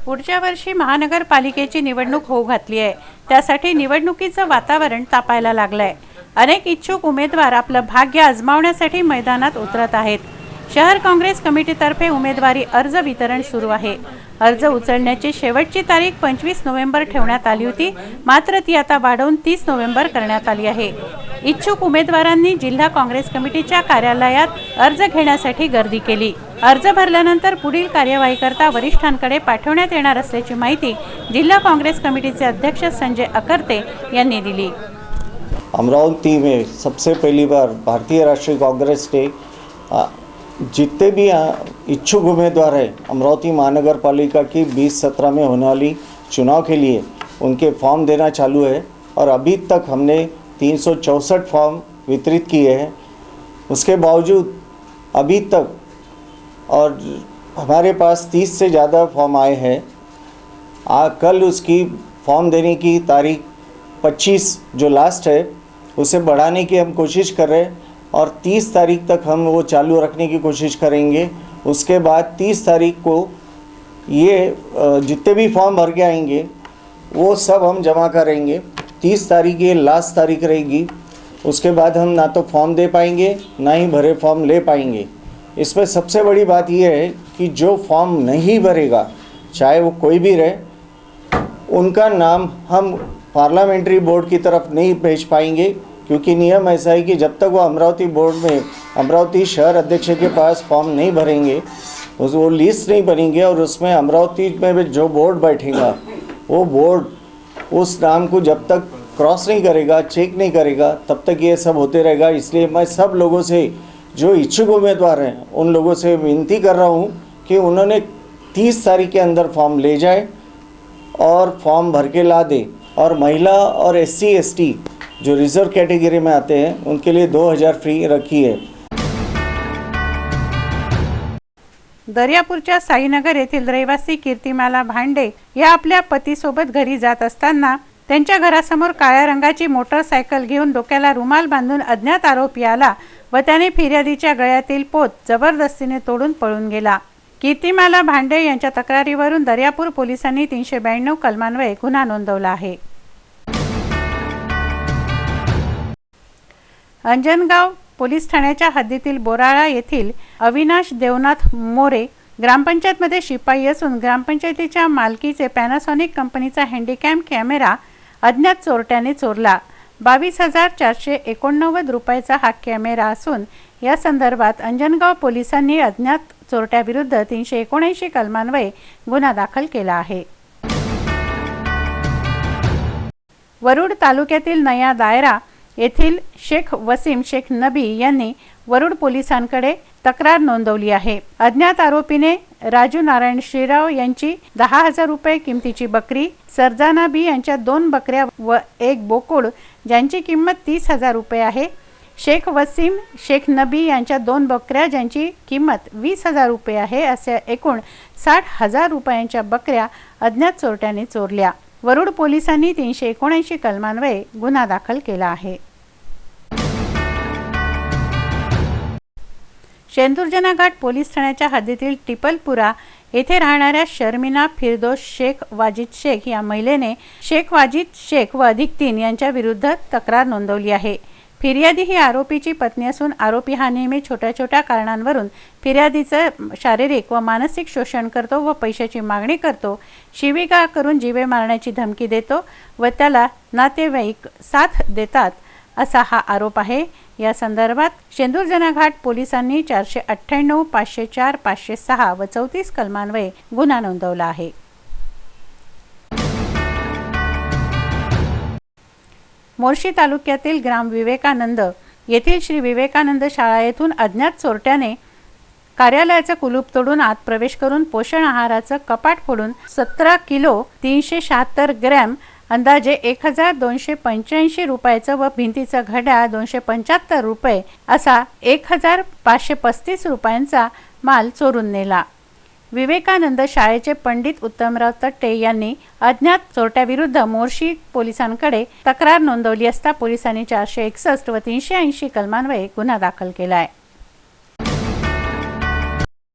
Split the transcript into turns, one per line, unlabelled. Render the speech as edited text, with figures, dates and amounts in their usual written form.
पुढच्या वर्षी महानगरपालिकेची निवडणूक होऊ घातली आहे। त्यासाठी निवडणुकीचं वातावरण तापायला लागलंय। अनेक इच्छुक उमेदवार आपलं भाग्य आजमावण्यासाठी मैदानात उतरत आहेत। शहर काँग्रेस कमिटीतर्फे उमेदवारी अर्ज वितरण सुरू आहे। अर्ज उचलण्याची शेवटची तारीख 25 नोव्हेंबर ठेवण्यात आली होती, मात्र ती आता वाढवून 30 नोव्हेंबर करण्यात आली आहे। इच्छुक उमेदवारांनी जिल्हा काँग्रेस कमिटीच्या कार्यालयात अर्ज घेण्यासाठी गर्दी केली। अर्ज भरल्यानंतर पुढील कार्यवाहीकरता वरिष्ठांकडे पाठवण्यात येणार असल्याची माहिती जिल्हा काँग्रेस कमिटीचे अध्यक्ष संजय अकर्ते यांनी दिली।
अमरावती में सबसे पहली बार भारतीय राष्ट्रीय कांग्रेस ने जितने भी इच्छुक उम्मीदवार हैं अमरावती महानगर पालिका की 2017 में होने वाली चुनाव के लिए उनके फॉर्म देना चालू है और अभी तक हमने 364 फॉर्म वितरित किए हैं। उसके बावजूद अभी तक और हमारे पास 30 से ज़्यादा फॉर्म आए हैं। कल उसकी फॉर्म देने की तारीख 25 जो लास्ट है उसे बढ़ाने की हम कोशिश कर रहे हैं और 30 तारीख तक हम वो चालू रखने की कोशिश करेंगे। उसके बाद 30 तारीख को ये जितने भी फॉर्म भर के आएंगे वो सब हम जमा करेंगे। 30 तारीख ये लास्ट तारीख रहेगी। उसके बाद हम ना तो फॉर्म दे पाएंगे ना ही भरे फॉर्म ले पाएंगे। इसमें सबसे बड़ी बात यह है कि जो फॉर्म नहीं भरेगा, चाहे वो कोई भी रहे, उनका नाम हम पार्लियामेंट्री बोर्ड की तरफ नहीं भेज पाएंगे, क्योंकि नियम ऐसा है कि जब तक वो अमरावती बोर्ड में अमरावती शहर अध्यक्ष के पास फॉर्म नहीं भरेंगे, वो लिस्ट नहीं बनेंगे और उसमें अमरावती में जो बोर्ड बैठेगा वो बोर्ड उस नाम को जब तक क्रॉस नहीं करेगा, चेक नहीं करेगा, तब तक ये सब होते रहेगा। इसलिए मैं सब लोगों से जो इच्छुक उम्मीदवार हैं उन लोगों से विनती कर रहा हूँ कि उन्होंने 30 तारीख के अंदर फॉर्म ले जाए और फॉर्म भर के ला दे। और महिला और SC ST जो रिजर्व कैटेगरी में आते हैं उनके लिए 2000 फ्री रखी है।
दर्यापूरच्या साईनगर येथील रहिवासी कीर्तिमाला भांडे या आपल्या पतीसोबत घरी जात असताना त्यांच्या घरासमोर काळ्या रंगाची मोटरसायकल घेऊन डोक्याला रुमाल बांधून अज्ञात आरोपी आला व त्याने फिर्यादीच्या गळ्यातील पोत जबरदस्तीने तोडून पळून गेला। कीर्तिमाला भांडे यांच्या तक्रारीवरून दर्यापूर पोलिसांनी 392 कलमान्वये गुन्हा नोंदवला आहे। अंजनगाव पोलीस ठाण्याच्या हद्दीतील बोराळा येथील अविनाश देवनाथ मोरे ग्रामपंचायतमध्ये शिपाई असून ग्रामपंचायतीच्या मालकीचे पॅनासॉनिक कंपनीचा हँडीकॅम कॅमेरा अज्ञात चोरट्याने चोरला। 22,489 रुपयाचा हा कॅमेरा असून या संदर्भात अंजनगाव पोलिसांनी अज्ञात चोरट्याविरुद्ध 379 कलमान्वये गुन्हा दाखल केला आहे। वरुड तालुक्यातील नया दायरा येथील शेख वसीम शेख नबी यांनी वरुड पोलिसांकडे तक्रार नोंदवली आहे। अज्ञात आरोपीने राजू नारायण श्रीराव यांची 10,000 रुपये किमतीची बकरी, सरजाना बी यांच्या 2 बकऱ्या व 1 बोकड ज्यांची किंमत 30,000 रुपये आहे, शेख वसीम शेख नबी यांच्या 2 बकऱ्या ज्यांची किंमत 20,000 रुपये आहे, असे एकूण 60,000 रुपयांच्या बकऱ्या अज्ञात चोरट्याने चोरल्या। वरुड पोलिसांनी 379 कलमान्वये गुन्हा दाखल केला आहे। शेंदुर्जना घाट पोलीस ठाण्याच्या हद्दीतील टिपलपुरा येथे राहणाऱ्या शर्मिना फिरदोस शेख वाजिद शेख या महिलेने शेख वाजिद शेख व अधिक 3 यांच्या विरुद्ध तक्रार नोंदवली आहे। फिर्यादी ही आरोपीची पत्नी असून आरोपी हा नेहमी छोट्या कारणांवरून फिर्यादीचे शारीरिक व मानसिक शोषण करतो व पैशाची मागणी करतो, शिवीगाळ करून जीवे मारण्याची धमकी देतो व त्याला नातेवाईक साथ देतात असा हा आरोप आहे। या संदर्भात शेंदुर्जना घाट पोलिसांनी 498, 504, 506 व 34 कलमान्वये गुन्हा नोंदवला आहे। मोर्शी तालुक्यातील ग्राम विवेकानंद येथील श्री विवेकानंद शाळा येथून अज्ञात चोरट्याने कार्यालयाचे कुलूप तोडून आत प्रवेश करून पोषण आहाराचे कपाट फोडून 17 किलो 376 ग्रॅम अंदाजे 1,285 रुपयाचं व भिंतीचा घड्याळ 275 रुपये असा 1,535 रुपयांचा माल चोरून नेला। विवेकानंद शाळेचे पंडित उत्तमराव तट्टे यांनी अज्ञात चोरट्याविरुद्ध मोर्शी पोलिसांकडे तक्रार नोंदवली असता पोलिसांनी 461 व 380 कलमान्वये गुन्हा दाखल केला आहे।